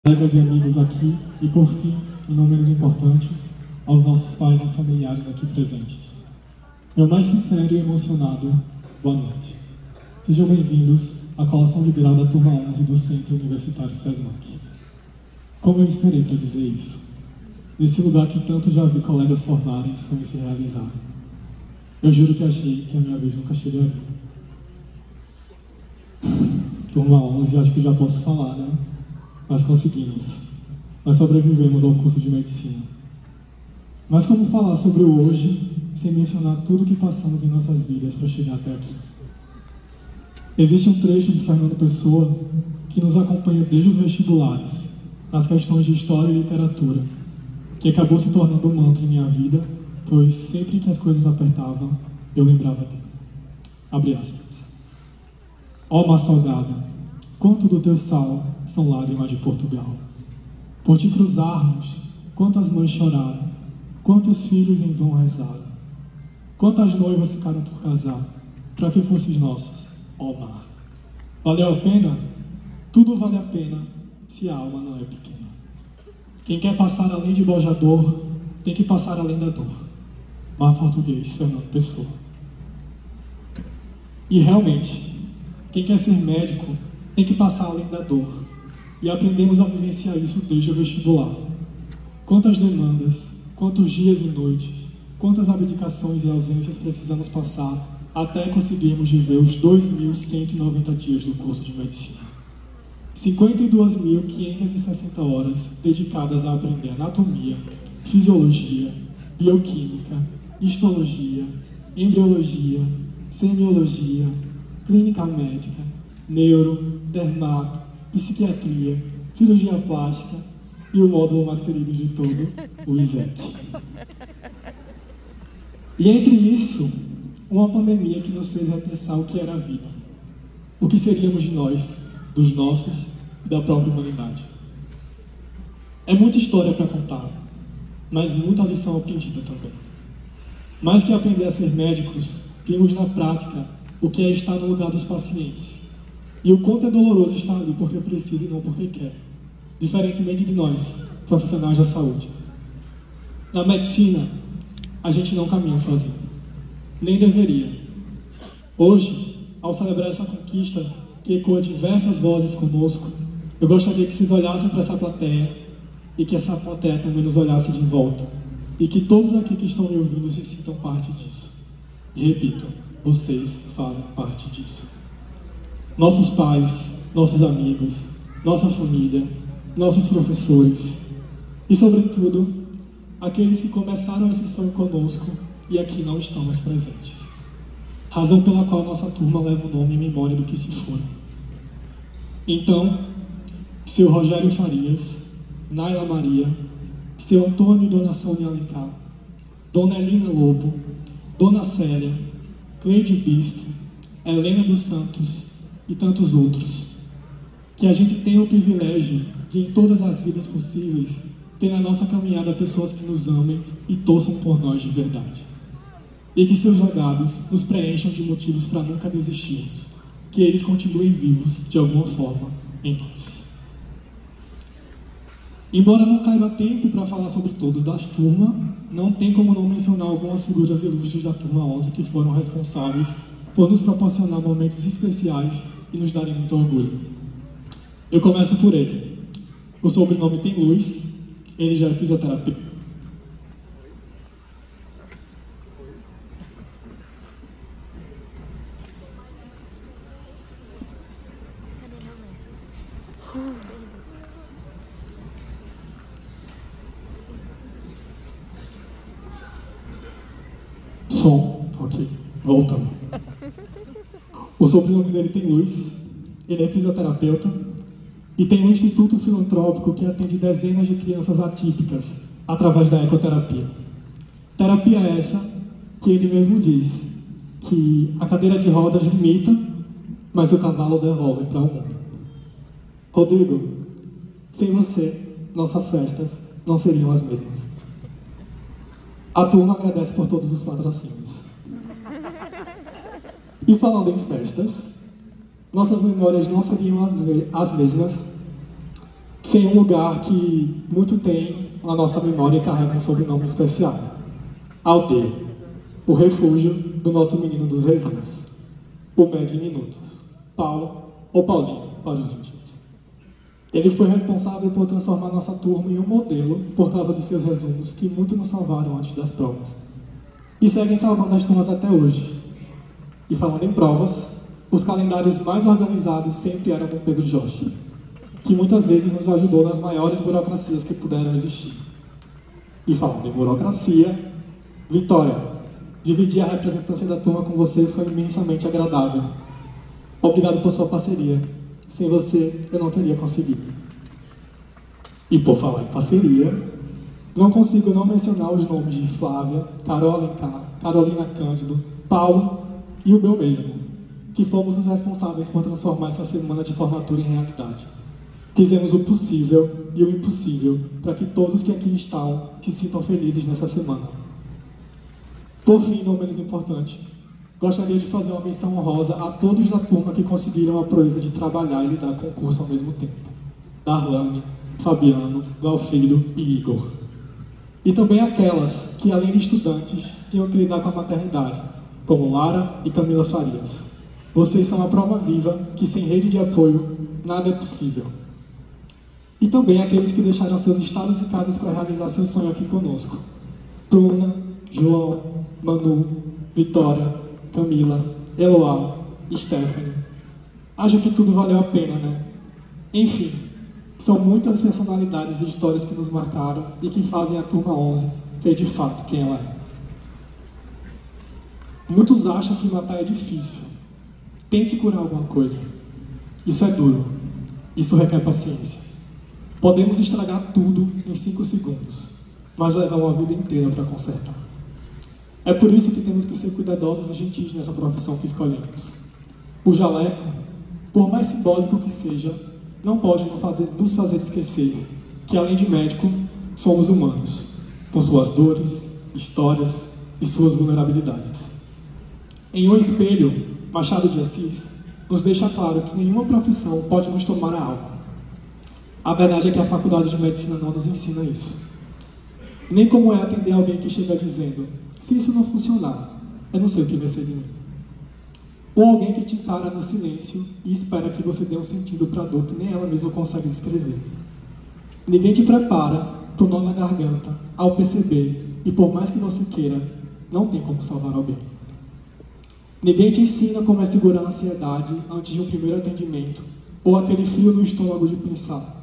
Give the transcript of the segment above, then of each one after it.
colegas e amigos aqui e, por fim, e não menos importante, aos nossos pais e familiares aqui presentes. Meu mais sincero e emocionado boa noite. Sejam bem-vindos à colação de grau da turma 11 do Centro Universitário SESMAC. Como eu esperei para dizer isso? Nesse lugar que tanto já vi colegas formarem e sonhos se realizarem. Eu juro que achei que a minha vez nunca chegaria. Turma 11, acho que já posso falar, né? Mas conseguimos. Nós sobrevivemos ao curso de medicina. Mas como falar sobre o hoje, sem mencionar tudo o que passamos em nossas vidas para chegar até aqui? Existe um trecho de Fernando Pessoa que nos acompanha desde os vestibulares, nas questões de história e literatura, que acabou se tornando um mantra em minha vida, pois sempre que as coisas apertavam, eu lembrava dele. Abre aspas. Ó mar salgada, quanto do teu sal são lágrimas de Portugal. Por te cruzarmos, quantas mães choraram, quantos filhos em vão rezaram, quantas noivas ficaram por casar, para que fosses nossos, ó mar. Valeu a pena? Tudo vale a pena, se a alma não é pequena. Quem quer passar além de bojador, tem que passar além da dor. Mar português, Fernando Pessoa. E realmente, quem quer ser médico, tem que passar além da dor. E aprendemos a vivenciar isso desde o vestibular. Quantas demandas, quantos dias e noites, quantas abdicações e ausências precisamos passar até conseguirmos viver os 2.190 dias do curso de medicina. 52.560 horas dedicadas a aprender anatomia, fisiologia, bioquímica, histologia, embriologia, semiologia, clínica médica, neuro, dermato, psiquiatria, cirurgia plástica e o módulo mais querido de todo, o ISEC. E entre isso, uma pandemia que nos fez repensar o que era a vida, o que seríamos de nós, dos nossos e da própria humanidade. É muita história para contar, mas muita lição aprendida também. Mais que aprender a ser médicos, vimos na prática o que é estar no lugar dos pacientes e o quanto é doloroso estar ali porque precisa e não porque quer, diferentemente de nós, profissionais da saúde. Na medicina, a gente não caminha sozinho, nem deveria. Hoje, ao celebrar essa conquista que ecoa diversas vozes conosco, eu gostaria que vocês olhassem para essa plateia e que essa plateia também nos olhasse de volta e que todos aqui que estão me ouvindo se sintam parte disso. E repito, vocês fazem parte disso. Nossos pais, nossos amigos, nossa família, nossos professores e, sobretudo, aqueles que começaram esse sonho conosco e aqui não estão mais presentes. Razão pela qual nossa turma leva o nome em memória do que se foram. Então, seu Rogério Farias, Naila Maria, seu Antônio e Dona Sônia Alencar, Dona Elina Lobo, Dona Célia, Cleide Bispo, Helena dos Santos e tantos outros. Que a gente tenha o privilégio de, em todas as vidas possíveis, ter na nossa caminhada pessoas que nos amem e torçam por nós de verdade. E que seus legados nos preencham de motivos para nunca desistirmos. Que eles continuem vivos, de alguma forma, em nós. Embora não caiba tempo para falar sobre todos da turma, não tem como não mencionar algumas figuras ilustres da turma 11 que foram responsáveis por nos proporcionar momentos especiais e nos darem muito orgulho. Eu começo por ele. O sobrenome tem luz, ele já é fisioterapeuta. Som, ok, voltando. O sobrenome dele tem luz, ele é fisioterapeuta e tem um instituto filantrópico que atende dezenas de crianças atípicas através da ecoterapia. Terapia essa que ele mesmo diz que a cadeira de rodas limita, mas o cavalo devolve para o mundo. Rodrigo, sem você, nossas festas não seriam as mesmas. A turma agradece por todos os patrocínios. E falando em festas, nossas memórias não seriam as mesmas sem um lugar que muito tem na nossa memória e carrega um sobrenome especial. Aldeia, o refúgio do nosso menino dos resumos, o Med Minutos, Paulo, ou Paulinho, para os íntimos. Ele foi responsável por transformar nossa turma em um modelo por causa de seus resumos que muito nos salvaram antes das provas. E seguem salvando as turmas até hoje. E falando em provas, os calendários mais organizados sempre eram do Pedro Jorge, que muitas vezes nos ajudou nas maiores burocracias que puderam existir. E falando em burocracia, Vitória, dividir a representância da turma com você foi imensamente agradável. Obrigado por sua parceria. Sem você, eu não teria conseguido. E por falar em parceria, não consigo não mencionar os nomes de Flávia, Carol Alencar, Carolina Cândido, Paulo e o meu mesmo, que fomos os responsáveis por transformar essa semana de formatura em realidade. Fizemos o possível e o impossível para que todos que aqui estão se sintam felizes nessa semana. Por fim, não menos importante, gostaria de fazer uma menção honrosa a todos da turma que conseguiram a proeza de trabalhar e lidar com o curso ao mesmo tempo. Darlane, Fabiano, Galfrido e Igor. E também aquelas que, além de estudantes, tinham que lidar com a maternidade, como Lara e Camila Farias. Vocês são a prova viva que, sem rede de apoio, nada é possível. E também aqueles que deixaram seus estados e casas para realizar seu sonho aqui conosco. Bruna, João, Manu, Vitória, Camila, Eloá e Stephanie. Acho que tudo valeu a pena, né? Enfim, são muitas personalidades e histórias que nos marcaram e que fazem a Turma 11 ser de fato quem ela é. Muitos acham que matar é difícil. Tente curar alguma coisa. Isso é duro. Isso requer paciência. Podemos estragar tudo em 5 segundos, mas levar uma vida inteira para consertar. É por isso que temos que ser cuidadosos e gentis nessa profissão que escolhemos. O jaleco, por mais simbólico que seja, não pode nos fazer esquecer que, além de médico, somos humanos, com suas dores, histórias e suas vulnerabilidades. Em Um Espelho, Machado de Assis nos deixa claro que nenhuma profissão pode nos tomar a alma. A verdade é que a faculdade de medicina não nos ensina isso. Nem como é atender alguém que chega dizendo: se isso não funcionar, eu não sei o que vai ser de mim. Ou alguém que te encara no silêncio e espera que você dê um sentido para a dor que nem ela mesma consegue descrever. Ninguém te prepara para o nó na garganta ao perceber, e por mais que você queira, não tem como salvar alguém. Ninguém te ensina como é segurar a ansiedade antes de um primeiro atendimento, ou aquele frio no estômago de pensar: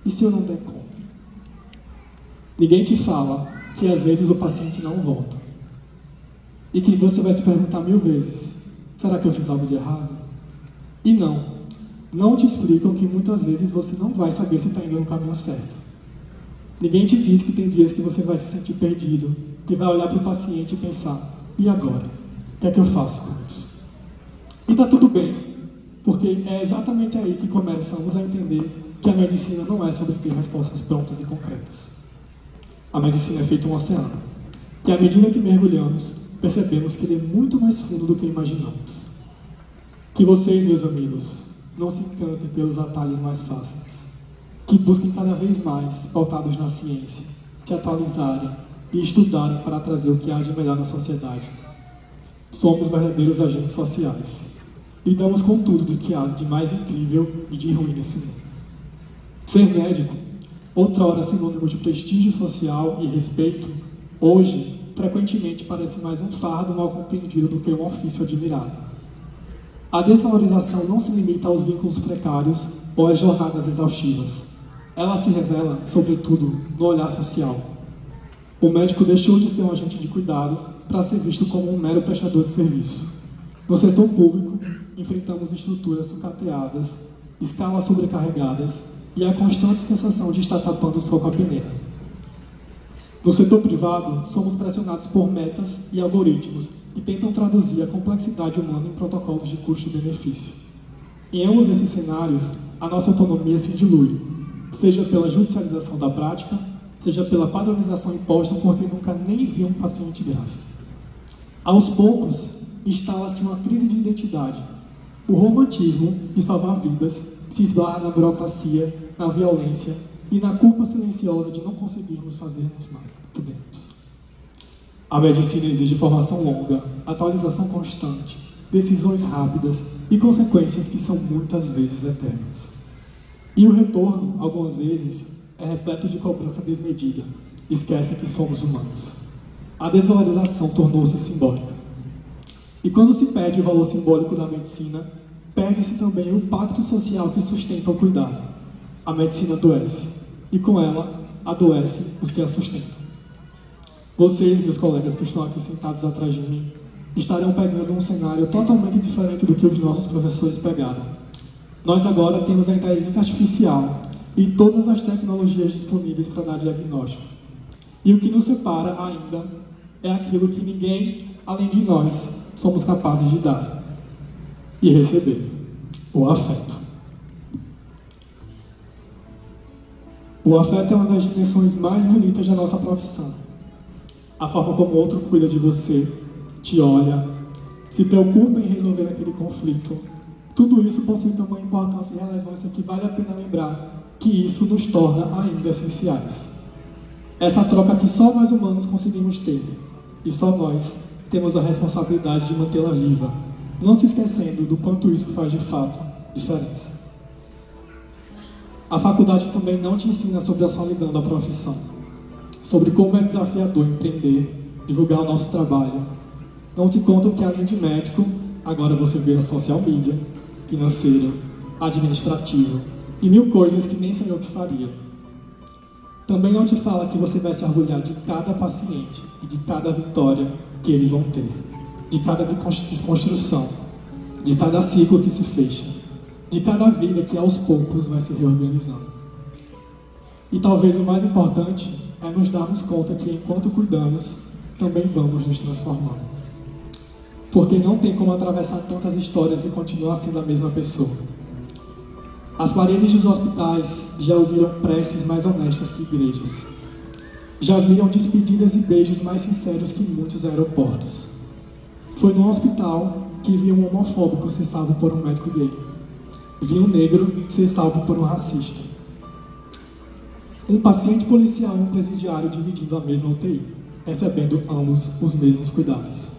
e se eu não der conta? Ninguém te fala que às vezes o paciente não volta. E que você vai se perguntar 1000 vezes: será que eu fiz algo de errado? E não te explicam que muitas vezes você não vai saber se está indo no caminho certo. Ninguém te diz que tem dias que você vai se sentir perdido, que vai olhar para o paciente e pensar: e agora? O que é que eu faço com isso? E está tudo bem, porque é exatamente aí que começamos a entender que a medicina não é sobre ter respostas prontas e concretas. A medicina é feito um oceano, que à medida que mergulhamos, percebemos que ele é muito mais fundo do que imaginamos. Que vocês, meus amigos, não se encantem pelos atalhos mais fáceis. Que busquem cada vez mais, pautados na ciência, se atualizarem e estudarem para trazer o que há de melhor na sociedade. Somos verdadeiros agentes sociais. Lidamos com tudo do que há de mais incrível e de ruim nesse mundo. Ser médico, outrora sinônimo de prestígio social e respeito, hoje, frequentemente parece mais um fardo mal compreendido do que um ofício admirado. A desvalorização não se limita aos vínculos precários ou às jornadas exaustivas. Ela se revela, sobretudo, no olhar social. O médico deixou de ser um agente de cuidado para ser visto como um mero prestador de serviço. No setor público, enfrentamos estruturas sucateadas, escalas sobrecarregadas e a constante sensação de estar tapando o sol com a peneira. No setor privado, somos pressionados por metas e algoritmos que tentam traduzir a complexidade humana em protocolos de custo-benefício. Em ambos esses cenários, a nossa autonomia se dilui, seja pela judicialização da prática, seja pela padronização imposta por quem nunca nem viu um paciente grave. Aos poucos, instala-se uma crise de identidade. O romantismo de salvar vidas se esbarra na burocracia, na violência e na culpa silenciosa de não conseguirmos fazermos mais do que podemos. A medicina exige formação longa, atualização constante, decisões rápidas e consequências que são muitas vezes eternas. E o retorno, algumas vezes, é repleto de cobrança desmedida. Esquece que somos humanos. A desvalorização tornou-se simbólica. E quando se perde o valor simbólico da medicina, perde-se também o pacto social que sustenta o cuidado. A medicina adoece, e com ela, adoece os que a sustentam. Vocês, meus colegas que estão aqui sentados atrás de mim, estarão pegando um cenário totalmente diferente do que os nossos professores pegaram. Nós agora temos a inteligência artificial e todas as tecnologias disponíveis para dar diagnóstico. E o que nos separa ainda é aquilo que ninguém, além de nós, somos capazes de dar e receber: o afeto. O afeto é uma das dimensões mais bonitas da nossa profissão. A forma como o outro cuida de você, te olha, se preocupa em resolver aquele conflito. Tudo isso possui tamanha importância e relevância que vale a pena lembrar que isso nos torna ainda essenciais. Essa troca que só nós humanos conseguimos ter, e só nós temos a responsabilidade de mantê-la viva, não se esquecendo do quanto isso faz de fato diferença. A faculdade também não te ensina sobre a solidão da profissão, sobre como é desafiador empreender, divulgar o nosso trabalho. Não te contam que, além de médico, agora você vira social media, financeiro, administrativo e mil coisas que nem sonhou que faria. Também não te fala que você vai se orgulhar de cada paciente e de cada vitória que eles vão ter, de cada desconstrução, de cada ciclo que se fecha, de cada vida que aos poucos vai se reorganizando. E talvez o mais importante é nos darmos conta que enquanto cuidamos, também vamos nos transformando. Porque não tem como atravessar tantas histórias e continuar sendo a mesma pessoa. As paredes dos hospitais já ouviram preces mais honestas que igrejas. Já viram despedidas e beijos mais sinceros que muitos aeroportos. Foi no hospital que vi um homofóbico ser salvo por um médico gay. Vi um negro ser salvo por um racista. Um paciente policial e um presidiário dividindo a mesma UTI, recebendo ambos os mesmos cuidados.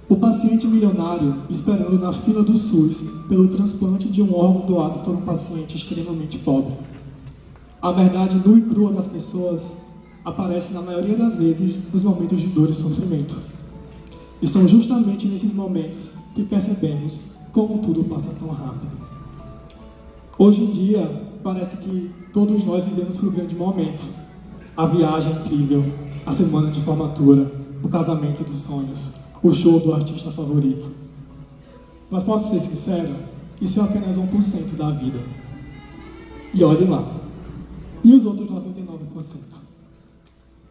O paciente milionário esperando na fila do SUS pelo transplante de um órgão doado por um paciente extremamente pobre. A verdade nua e crua das pessoas aparece na maioria das vezes nos momentos de dor e sofrimento. E são justamente nesses momentos que percebemos como tudo passa tão rápido. Hoje em dia, parece que todos nós vivemos para o grande momento. A viagem incrível, a semana de formatura, o casamento dos sonhos, o show do artista favorito. Mas posso ser sincero, isso é apenas 1% da vida. E olhe lá. E os outros 99%?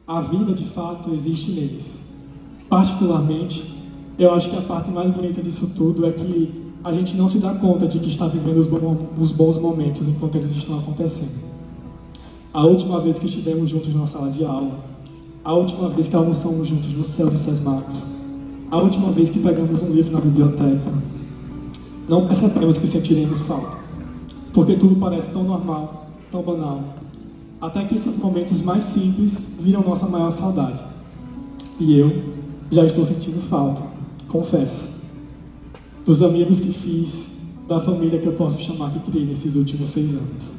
A vida, de fato, existe neles. Particularmente, eu acho que a parte mais bonita disso tudo é que a gente não se dá conta de que está vivendo os bons momentos enquanto eles estão acontecendo. A última vez que estivemos juntos na sala de aula, a última vez que almoçamos juntos no céu do SESMAC, a última vez que pegamos um livro na biblioteca, não percebemos que sentiremos falta, porque tudo parece tão normal, tão banal, até que esses momentos mais simples viram nossa maior saudade. E eu já estou sentindo falta, confesso, dos amigos que fiz, da família que eu posso chamar que criei nesses últimos 6 anos.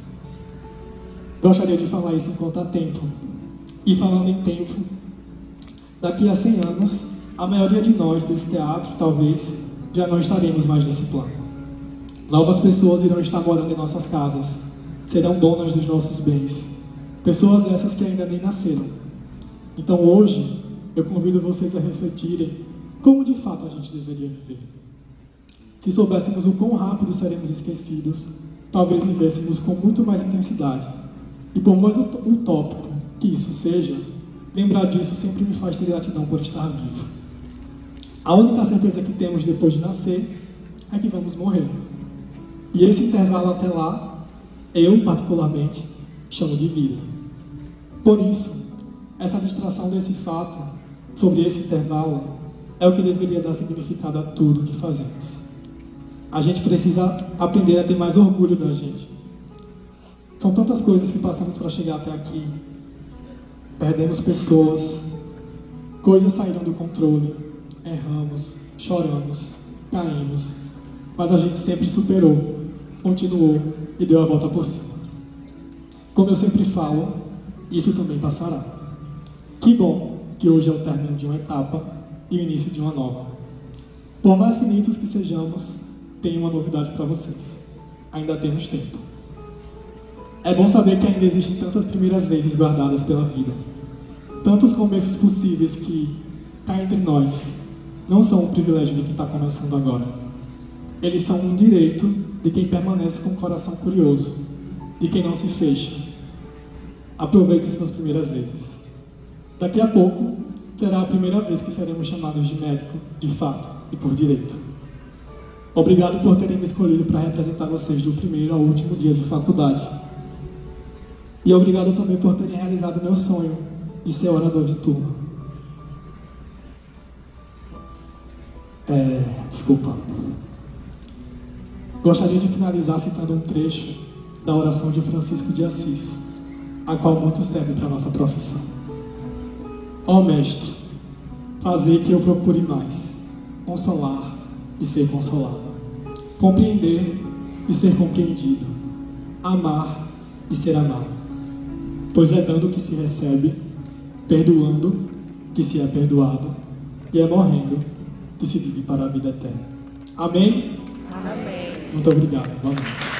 Gostaria de falar isso enquanto há tempo. E falando em tempo, daqui a 100 anos, a maioria de nós desse teatro, talvez, já não estaremos mais nesse plano. Novas pessoas irão estar morando em nossas casas, serão donas dos nossos bens. Pessoas essas que ainda nem nasceram. Então hoje, eu convido vocês a refletirem como de fato a gente deveria viver. Se soubéssemos o quão rápido seremos esquecidos, talvez vivêssemos com muito mais intensidade. E por mais utópico que isso seja, lembrar disso sempre me faz ter gratidão por estar vivo. A única certeza que temos depois de nascer é que vamos morrer. E esse intervalo até lá, eu particularmente, chamo de vida. Por isso, essa abstração desse fato, sobre esse intervalo, é o que deveria dar significado a tudo que fazemos. A gente precisa aprender a ter mais orgulho da gente. São tantas coisas que passamos para chegar até aqui. Perdemos pessoas, coisas saíram do controle, erramos, choramos, caímos, mas a gente sempre superou, continuou e deu a volta por cima. Como eu sempre falo, isso também passará. Que bom que hoje é o término de uma etapa e o início de uma nova. Por mais finitos que sejamos, tenho uma novidade para vocês. Ainda temos tempo. É bom saber que ainda existem tantas primeiras vezes guardadas pela vida. Tantos começos possíveis que, cá entre nós, não são um privilégio de quem está começando agora. Eles são um direito de quem permanece com o coração curioso, de quem não se fecha. Aproveitem suas primeiras vezes. Daqui a pouco, será a primeira vez que seremos chamados de médico, de fato e por direito. Obrigado por terem me escolhido para representar vocês do primeiro ao último dia de faculdade. E obrigado também por terem realizado meu sonho de ser orador de turma. Desculpa. Gostaria de finalizar citando um trecho da oração de Francisco de Assis, a qual muito serve para a nossa profissão. Ó Mestre, fazei que eu procure mais, consolar e ser consolado, compreender e ser compreendido, amar e ser amado, pois é dando que se recebe, perdoando que se é perdoado, e é morrendo que se vive para a vida eterna. Amém? Amém. Muito obrigado. Boa noite.